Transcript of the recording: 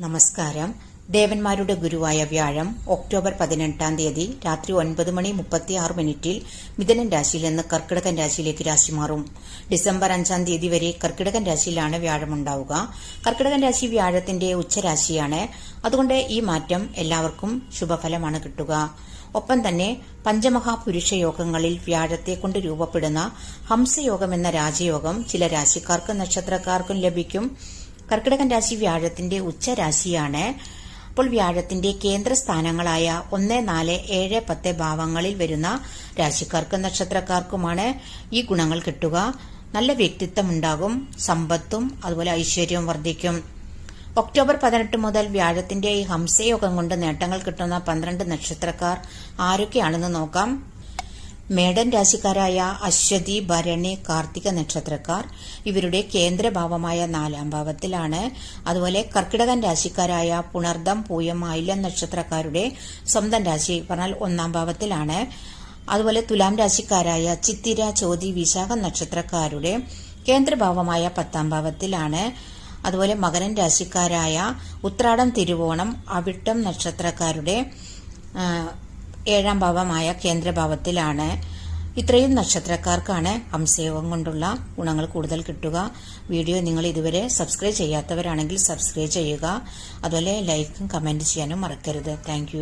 നമസ്കാരം. ദേവന്മാരുടെ ഗുരുവായ വ്യാഴം ഒക്ടോബർ 18 രാത്രി 9:36 മിഥുനൻ രാശിയിൽ നിന്ന് കർക്കിടകൻ രാശിയിലേക്ക് രാശി മാറും. ഡിസംബർ 5 വരെ കർക്കിടകൻ രാശിയിലാണ് വ്യാഴമുണ്ടാവുക. കർക്കിടകൻ രാശി വ്യാഴത്തിന്റെ ഉച്ചരാശിയാണ്. അതുകൊണ്ട് ഈ മാറ്റം എല്ലാവർക്കും ശുഭഫലമാണ് കിട്ടുക. ഒപ്പം തന്നെ പഞ്ചമഹാപുരുഷ യോഗങ്ങളിൽ വ്യാഴത്തെ കൊണ്ട് രൂപപ്പെടുന്ന ഹംസയോഗം എന്ന രാജയോഗം ചില രാശിക്കാർക്കും നക്ഷത്രക്കാർക്കും ലഭിക്കും. കർക്കിടകൻ രാശി വ്യാഴത്തിന്റെ ഉച്ചരാശിയാണ്. അപ്പോൾ വ്യാഴത്തിന്റെ കേന്ദ്രസ്ഥാനങ്ങളായ 1, 4, 7, 10 ഭാവങ്ങളിൽ വരുന്ന രാശിക്കാർക്കും നക്ഷത്രക്കാർക്കുമാണ് ഈ ഗുണങ്ങൾ കിട്ടുക. നല്ല വ്യക്തിത്വം ഉണ്ടാകും, സമ്പത്തും അതുപോലെ ഐശ്വര്യവും വർദ്ധിക്കും. ഒക്ടോബർ 18 മുതൽ വ്യാഴത്തിന്റെ ഈ ഹംസയോഗം കൊണ്ട് നേട്ടങ്ങൾ കിട്ടുന്ന 12 നക്ഷത്രക്കാർ ആരൊക്കെയാണെന്ന് നോക്കാം. മേടൻ രാശിക്കാരായ അശ്വതി, ഭരണി, കാർത്തിക നക്ഷത്രക്കാർ ഇവരുടെ കേന്ദ്രഭാവമായ 4-ാം ഭാവത്തിലാണ്. അതുപോലെ കർക്കിടകൻ രാശിക്കാരായ പുണർദം, പൂയം, ആയില്യം നക്ഷത്രക്കാരുടെ സ്വന്തം രാശി പറഞ്ഞാൽ 1-ാം ഭാവത്തിലാണ്. അതുപോലെ തുലാം രാശിക്കാരായ ചിത്തിര, ചോതി, വിശാഖം നക്ഷത്രക്കാരുടെ കേന്ദ്രഭാവമായ 10-ാം ഭാവത്തിലാണ്. അതുപോലെ മകരൻ രാശിക്കാരായ ഉത്രാടം, തിരുവോണം, അവിട്ടം നക്ഷത്രക്കാരുടെ 7-ാം ഭാവമായ കേന്ദ്രഭാവത്തിലാണ്. ഇത്രയും നക്ഷത്രക്കാർക്കാണ് ഹംസയോഗം കൊണ്ടുള്ള ഗുണങ്ങൾ കൂടുതൽ കിട്ടുക. വീഡിയോ നിങ്ങൾ ഇതുവരെ സബ്സ്ക്രൈബ് ചെയ്യാത്തവരാണെങ്കിൽ സബ്സ്ക്രൈബ് ചെയ്യുക. അതുപോലെ ലൈക്കും കമന്റ് ചെയ്യാനും മറക്കരുത്. താങ്ക്